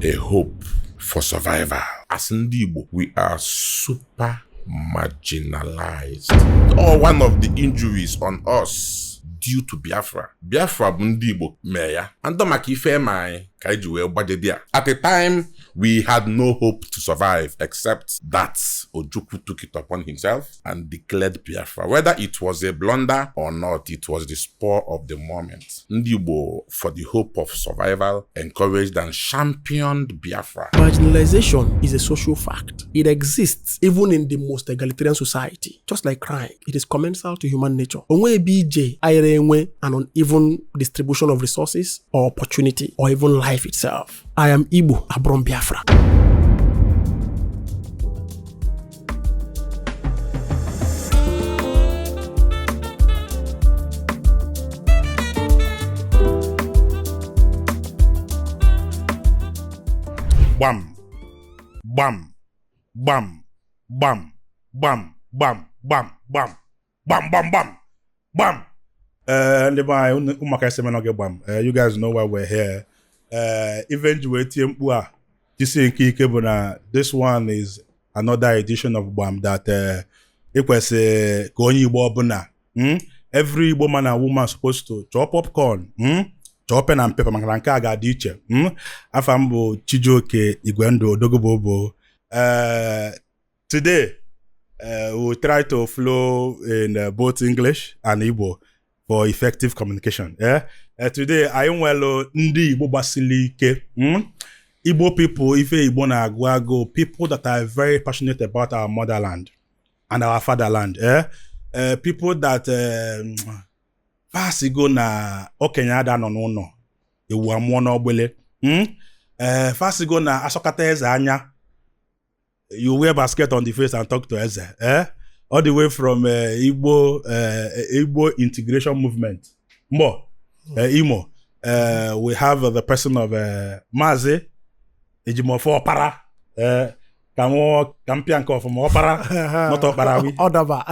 a hope for survival. As Ndigbo, we are super marginalized. Or one of the injuries on us due to Biafra. Biafra bụ Ndigbo mee ya. Ando maka ife mai ka iji wee gbaje dia. At the time, we had no hope to survive except that Ojukwu took it upon himself and declared Biafra. Whether it was a blunder or not, it was the spur of the moment. Ndigbo, for the hope of survival, encouraged and championed Biafra. Marginalization is a social fact. It exists even in the most egalitarian society. Just like crime, it is commensal to human nature. Onwe BJ, an uneven distribution of resources or opportunity or even life itself. I am Igbo, Abrom Biafra. Bam, bam, bam, bam, bam, bam, bam, bam, bam, bam, bam, bam. You guys know why we're here. Even this one is another edition of BAM that every woman and woman supposed to chop popcorn, chop pen and paper. Afambo Chijoke Igwendo Dogobobo. Today we'll try to flow in both English and Igbo for effective communication. Today, I am well Ndigbo Basilike. Igbo people, Ife Igbo na Agwago, people that are very passionate about our motherland and our fatherland. People that fasigo na Okenyada no. Iwu amuona obele. Fasigo na asokata eze anya. You wear basket on the face and talk to eze. All the way from Igbo integration movement. Imo. We have the person of Mazi Ejimofo Opara. Kampianko from Opara, not Oparawi. Odaba.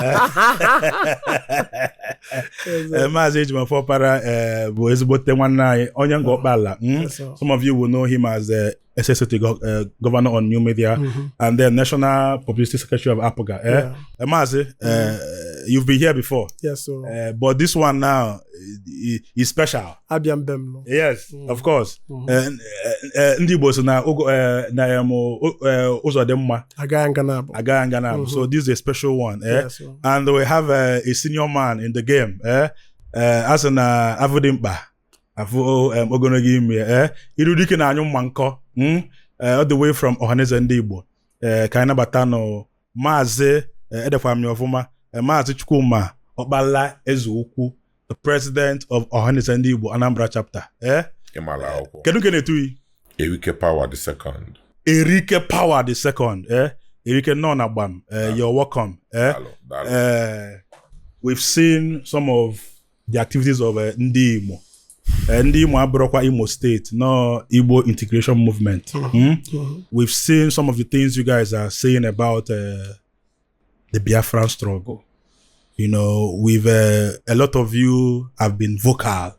Mazi Ejimofo Opara was both the one Onyango Bala. Some of you will know him as SST governor on New Media and then National Publicity Secretary of APOGA. Mazi, you've been here before. Yes, sir. But this one now is special. Abiam Bemno. Yes, of course. Ndigbo na Uzodemma. Agayanganabu. So this is a special one. Yes, and we have a senior man in the game. As an Avodimba. Irudike na anyum manko. All the way from Ohaneze Ndigbo. Kaina Batano. Mazi Edefamni Ofuma. Mazi Chukuma. Obala Ojukwu. The president of Ohaneze Ndigbo Anambra chapter. Kenukene tui? Erike Power the second. Erike Power the second. Erike Nonabam. You're welcome. We've seen some of the activities of Ndigbo. Ndigbo Abrokwa Imo State, no Igbo integration movement. We've seen some of the things you guys are saying about the Biafran struggle. You know, we've a lot of you have been vocal.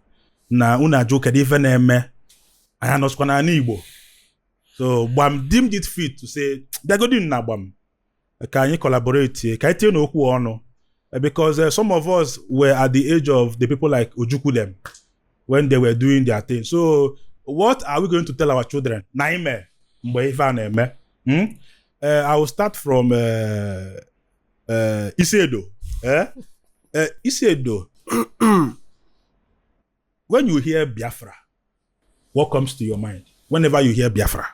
Na una joke even eme. I know skwana Igbo. So Bam deemed it fit to say they're good in Nabam. Can you collaborate? Can you know who ono? Because some of us were at the age of the people like Ojukwu them when they were doing their thing. So what are we going to tell our children? Naime mbe. I will start from Isedo. Isedo. When you hear Biafra, what comes to your mind? Whenever you hear Biafra.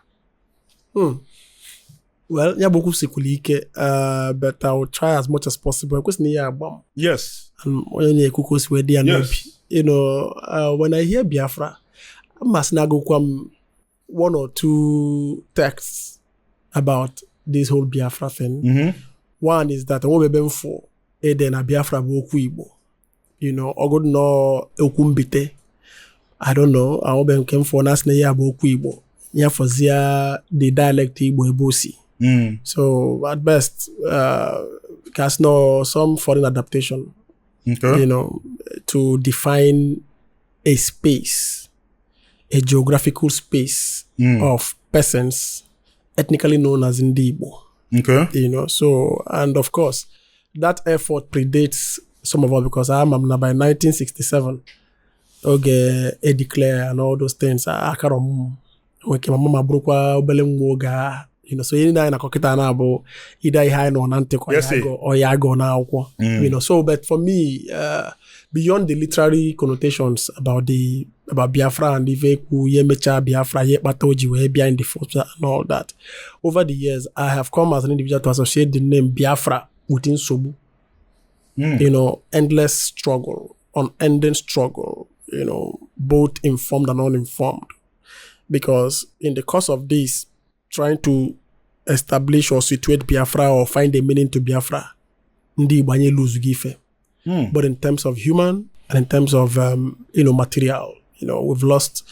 Well, yaboku sekulike, but I will try as much as possible. Yes. Yes. You know, when I hear Biafra, I must now go one or two texts about this whole Biafra thing. One is that I won't be for Eden a Biafra boku Igbo. You know, I would know Okumbite. I don't know. I will be for nas na ya boku Igbo. Ya for the dialect Igbo Ebosi. So at best, cast no some foreign adaptation. Okay. You know, to define a space, a geographical space of persons ethnically known as Ndigbo. Okay. You know, so, and of course, that effort predates some of us because I'm by 1967. Okay, a declare and all those things. I can't my mama broke you know, so any na kokita na abo either high no nante ko yago na akwụkwọ. You know, so but for me, beyond the literary connotations about Biafra and the Ojukwu yemecha Biafra yekpatoji we behind the force and all that, over the years I have come as an individual to associate the name Biafra within Sobu. You know, endless struggle, unending struggle, you know, both informed and uninformed. Because in the course of this, trying to establish or situate Biafra or find a meaning to Biafra, Ndigbo anyị lose gife. But in terms of human and in terms of you know, material, you know, we've lost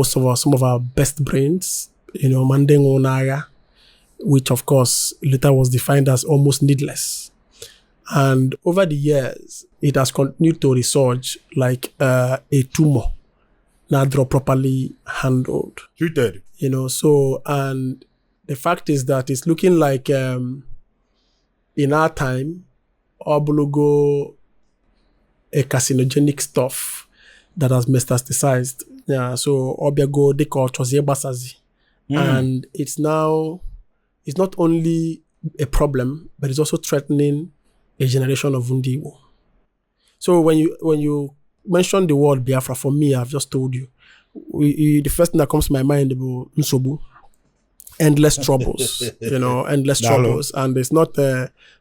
some of our best brains, you know, Mandengo Naga, which of course later was defined as almost needless. And over the years, it has continued to resurge like a tumor, not properly handled. Treated. You know, so, and the fact is that it's looking like in our time, Obulugo, a carcinogenic stuff that has metastasized. Yeah, so Obiago, they call Chozie Basazi. And it's not only a problem, but it's also threatening a generation of Ndigbo. So when you mention the word Biafra, for me, I've just told you, the first thing that comes to my mind is Nsobu, endless troubles, you know, endless troubles. And it's not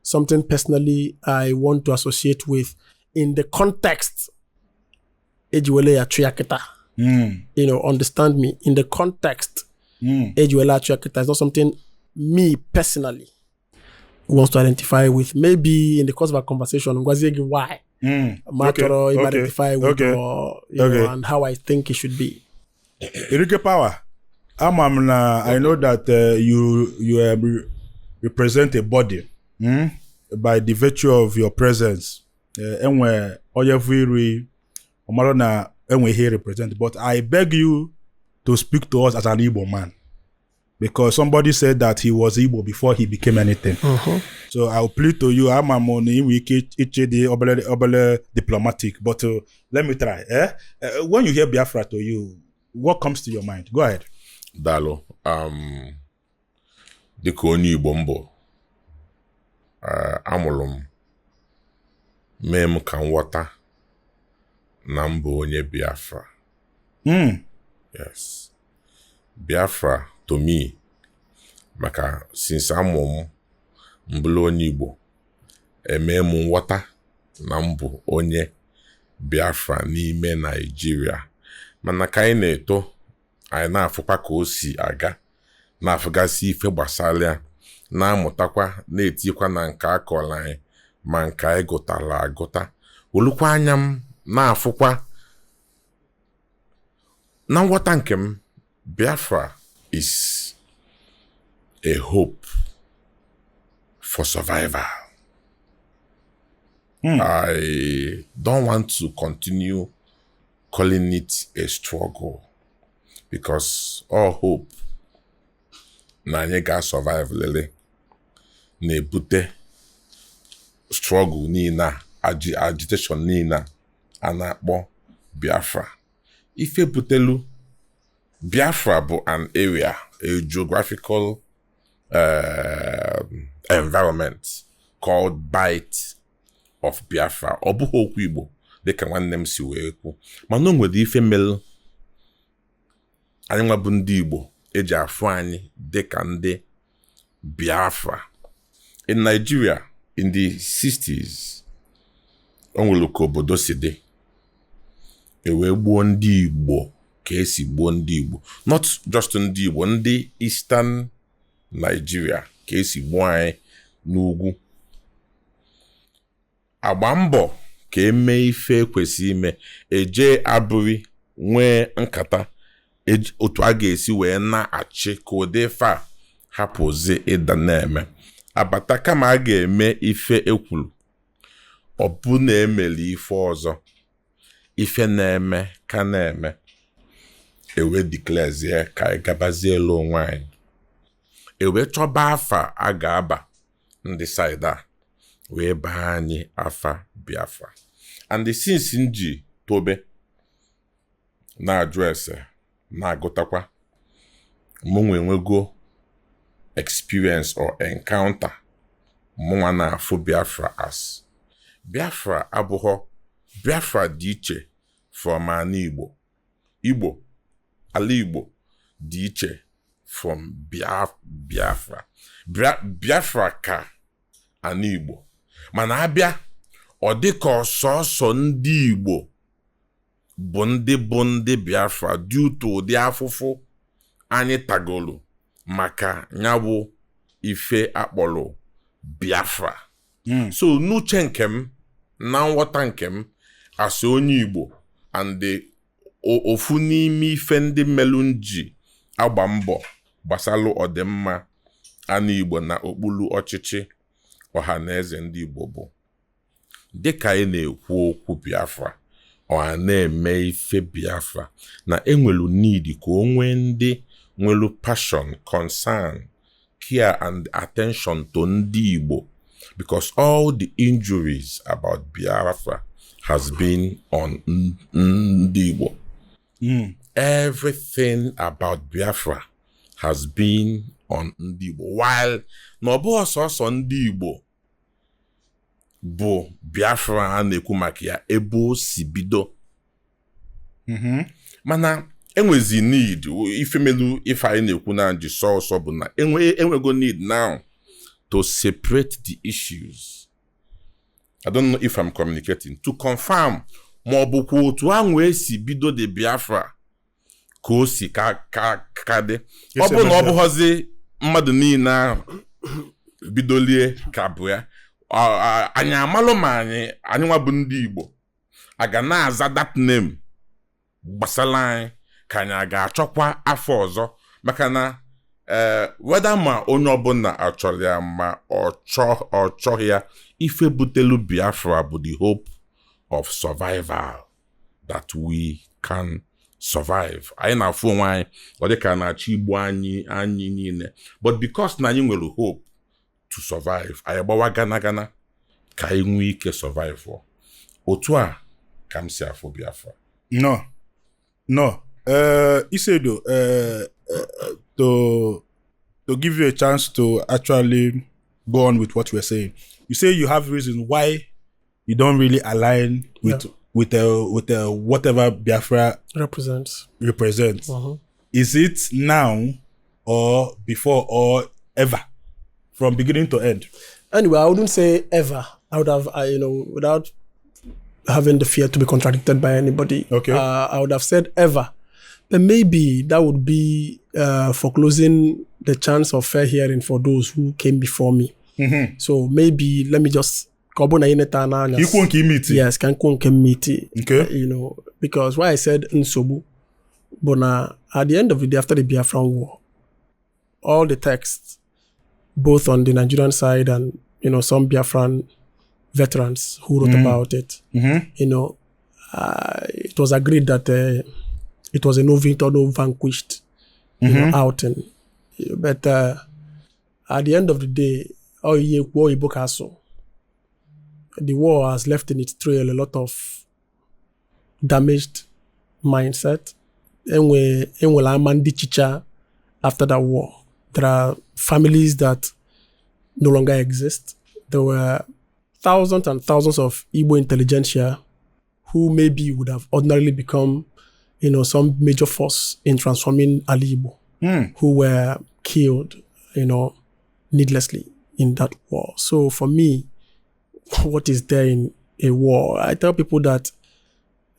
something personally I want to associate with in the context, Ejiwele Atriaketa. You know, understand me, in the context, Ejiwele Atriaketa is not something me personally wants to identify with. Maybe in the course of our conversation, why? Identify with or, you know, and how I think it should be. Irike Power, I know that you represent a body by the virtue of your presence. Enwe oyeviri omaro na enwe here represent, but I beg you to speak to us as an Igbo man. Because somebody said that he was Igbo before he became anything. So I'll plead to you, I'm a money, we the diplomatic, but let me try. When you hear Biafra to you, what comes to your mind? Go ahead. Dalo, dịka onye Igbo mbụ, amụrụ m mee m ka nghọta na mbụ onye Biafra. Yes. Biafra to me, maka since amụ m mbụrụ onye Igbo, eme m nghọta na mbụ onye Biafra n'ime Nigeria. Mana ka anyị na-eto, anyị na-afụkwa ka o si aga, na-afụgasị ife gbasara ya, na-amụtakwa, na-etikwa na nke akọrọ anyị, ma nke anyị gụtara agụta. Olukwa anya m na-afụkwa na nghọta nke m, Biafra is a hope for survival. I don't want to continue calling it a struggle, because all hope na anyị ga-survive lele na-ebute struggle niile, agitation niile a na-akpọ Biafra. Ife butelu Biafra bụ an area, a geographical environment called Bight of Biafra. Ọ bụghị okwu Igbo dịka nwanne m si wee kwu, mana o nwere ife mere anyị nwa bụ ndị Igbo eji afụ anyị dịka ndị Biafra. In Nigeria, in the 60s, o nwere ka obodo si dị, ewee gbuo ndị Igbo ka esi gbuo ndị Igbo, not just ndị Igbo, ndị Eastern Nigeria ka esi gbuo anyị n'ugwu. Agba mbọ ka eme ife ekwesị ime, eje abụrị nwee nkata otu a ga-esi wee na-achị ka ụdị fa hapụzi ịda na-eme. Abata kama a ga-eme ife ekwuru, ọ bụ na-emeli ife ọzọ, ife na-eme ka na-eme. ewe declarezie ka anyị gabazie elu onwe anyị ewe chọba afa a ga-aba ndị side a wee baa anyị afa Biafra and since nji tobe na-ajụ ese na-agụtakwa mụnwa enwego experience or encounter mụnwa na-afụ Biafra as Biafra abụghọ Biafra dị iche from ala Igbo ala Igbo dị iche from Biafra Biafra ka ala Igbo mana abịa ọ dịka ọsọsọ ndị Igbo bụ ndị Biafra due to ụdị afụfụ anyị tagolu maka nyabụ ife akpọrọ Biafra so n'uche nke m na nghọta nke m asị onye Igbo and ofu n'ime ife ndị mmelụ nji agba mbọ gbasalụ ọdịmma ana Igbo na okpuru ọchịchị ọha na eze ndị Igbo bụ dịka anyị na-ekwu okwu Biafra ọha na-eme ife Biafra na enwelu need ka o nwee ndị nwelu passion, concern, care and attention to ndị Igbo because all the injuries about Biafra has been on ndị Igbo. Everything about Biafra has been on ndị Igbo while n'ọbụ ọsọsọ ndị Igbo bụ Biafra a na-ekwu maka ya ebe o si bido mana enwezi need ifemelu ife anyị na-ekwu na nji sọsọ bụ na enwego need now to separate the issues. I don't know if I'm communicating to confirm ma ọ bụkwa otu ahụ esi bido the Biafra ka o si ka dị ọ bụ na ọ bụghọzi mmadụ niile ahụ bidolie ka bụ ya anyị amalụ ma anyị nwa bụ ndị Igbo aga na-aza that name gbasara anyị ka anyị a ga-achọkwa afọ ọzọ maka na weda ma onye ọbụla achọrọ ya ma ọ chọghị ya ife butelu Biafra bụ the hope of survival that we can survive. Anyị na-afụ onwe anyị ọ dị ka na-achọ igbu anyị niile but because na anyị nwere hope to survive anyị gbawa gana ka anyị nwee ike survive otu a ka m si afụ Biafra. No. Isedo, to give you a chance to actually go on with what we're saying, you say you have reasons why you don't really align with whatever Biafra represents. Is it now or before or ever, from beginning to end? Anyway, I wouldn't say ever. I would have, without having the fear to be contradicted by anybody. Okay. I would have said ever. But maybe that would be foreclosing the chance of fair hearing for those who came before me. So maybe let me just yes, can meet. Okay. Because why I said Nsobu, but at the end of the day, after the Biafran War, all the texts, both on the Nigerian side and some Biafran veterans who wrote about it, it was agreed that it was a no victor, no vanquished outing. But at the end of the day, the war has left in its trail a lot of damaged mindset. After that war, there are families that no longer exist. There were thousands and thousands of Igbo intelligentsia who maybe would have ordinarily become, some major force in transforming Ali Igbo, who were killed, needlessly in that war. So for me, what is there in a war? I tell people that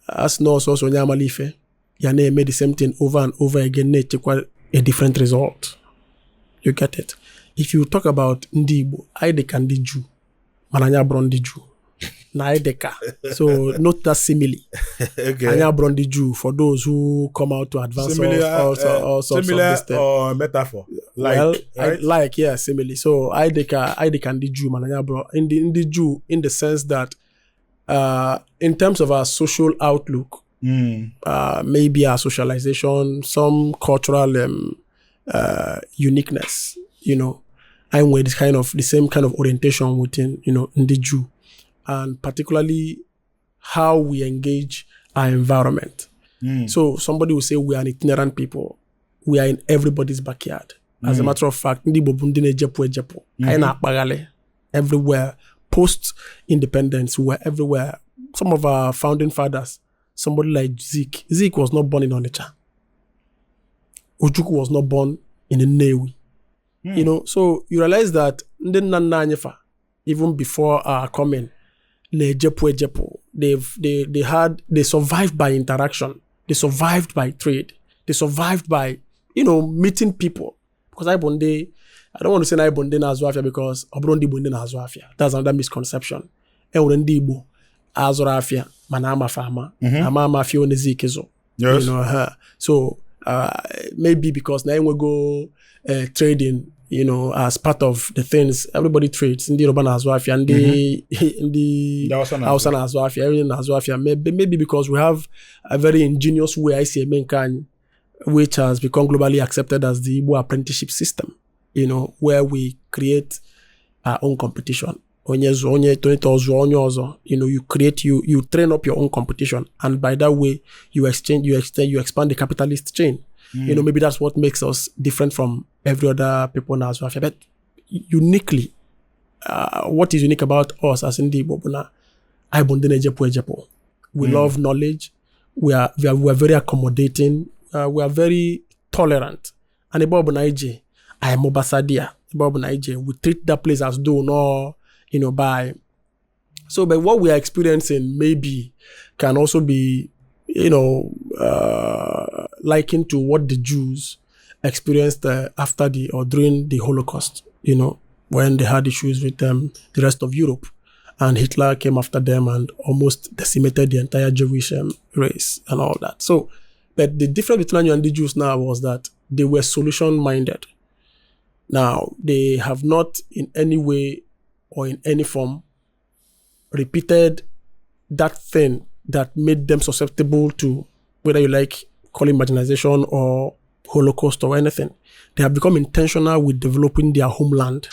as no so Nyamalife, Yane made the same thing over and over again, a different result. You get it? If you talk about Ndigbo, Aideka Ndiju, Mananya Brondiju, Naideka. So not that simile. Okay. Anya Brondiju for those who come out to advance all sorts of this thing. Or metaphor. Simile. So Aideka Ndiju, Mananya Bro. Ndiju in the sense that in terms of our social outlook, maybe our socialization, some cultural uniqueness, and with the same kind of orientation within, Ndigbo, and particularly how we engage our environment. So somebody will say we are an itinerant people. We are in everybody's backyard. As a matter of fact, Ndigbo bundine jepo. Aina akpagale everywhere. Post-independence, we were everywhere. Some of our founding fathers, somebody like Zeke. Zeke was not born in Onitsha. Ojukwu was not born in Nnewi. So you realize that even before our coming, they survived by interaction. They survived by trade. They survived by, meeting people. Because I don't want to say Ndigbo na Azụafia because Ndigbo na Azụafia. That's another misconception. Ndigbo Azụafia mana ama afia onezikezo. Yes. So maybe because now we go trading, as part of the things everybody trades. Ndi Yoruba na Azụafia, ndi Hausa na Azụafia, everything na Azụafia. Maybe because we have a very ingenious way I see which has become globally accepted as the Igbo apprenticeship system, where we create our own competition. You train up your own competition, and by that way, you expand the capitalist chain. Maybe that's what makes us different from every other people in Azụafia. But uniquely, what is unique about us as Ndigbo, we love knowledge. We are very accommodating. We are very tolerant. And we treat that place as though by. So, but what we are experiencing maybe can also be, likened to what the Jews experienced after or during the Holocaust, when they had issues with the rest of Europe. And Hitler came after them and almost decimated the entire Jewish race and all that. So, but the difference between you and the Jews now was that they were solution-minded. Now, they have not in any way or in any form repeated that thing that made them susceptible to, whether you like calling marginalization or Holocaust or anything. They have become intentional with developing their homeland.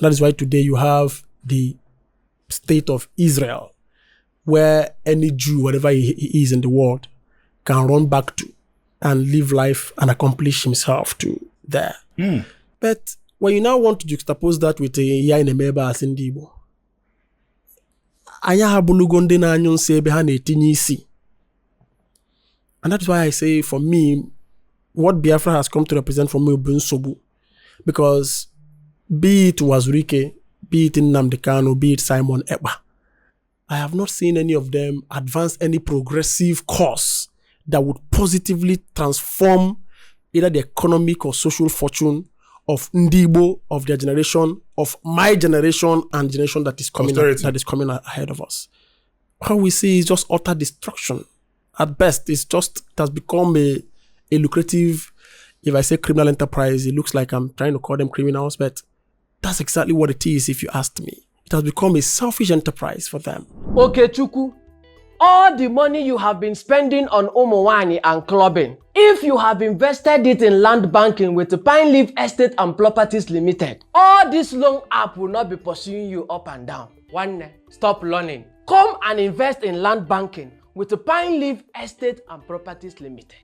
That is why today you have the state of Israel, where any Jew, whatever he is in the world, can run back to and live life and accomplish himself to there. But when you now want to juxtapose that with a ya in a member as Ndigbo, anya habulugonde na anyon sebe ha na-etinye isi. And that's why I say, for me, what Biafra has come to represent for me is Sobu. Because be it Wazurike, be it Nnamdi Kanu, be it Simon Ekpa, I have not seen any of them advance any progressive course that would positively transform either the economic or social fortune of Ndigbo, of their generation, of my generation, and generation that is coming ahead of us. How we see is just utter destruction. At best, it has become a lucrative, if I say criminal enterprise, it looks like I'm trying to call them criminals, but that's exactly what it is if you asked me. It has become a selfish enterprise for them. Ojukwu, all the money you have been spending on Umuwani and clubbing, if you have invested it in land banking with the Pine Leaf Estate and Properties Limited, all this loan app will not be pursuing you up and down. One, stop learning. Come and invest in land banking with the Pine Leaf Estate and Properties Limited.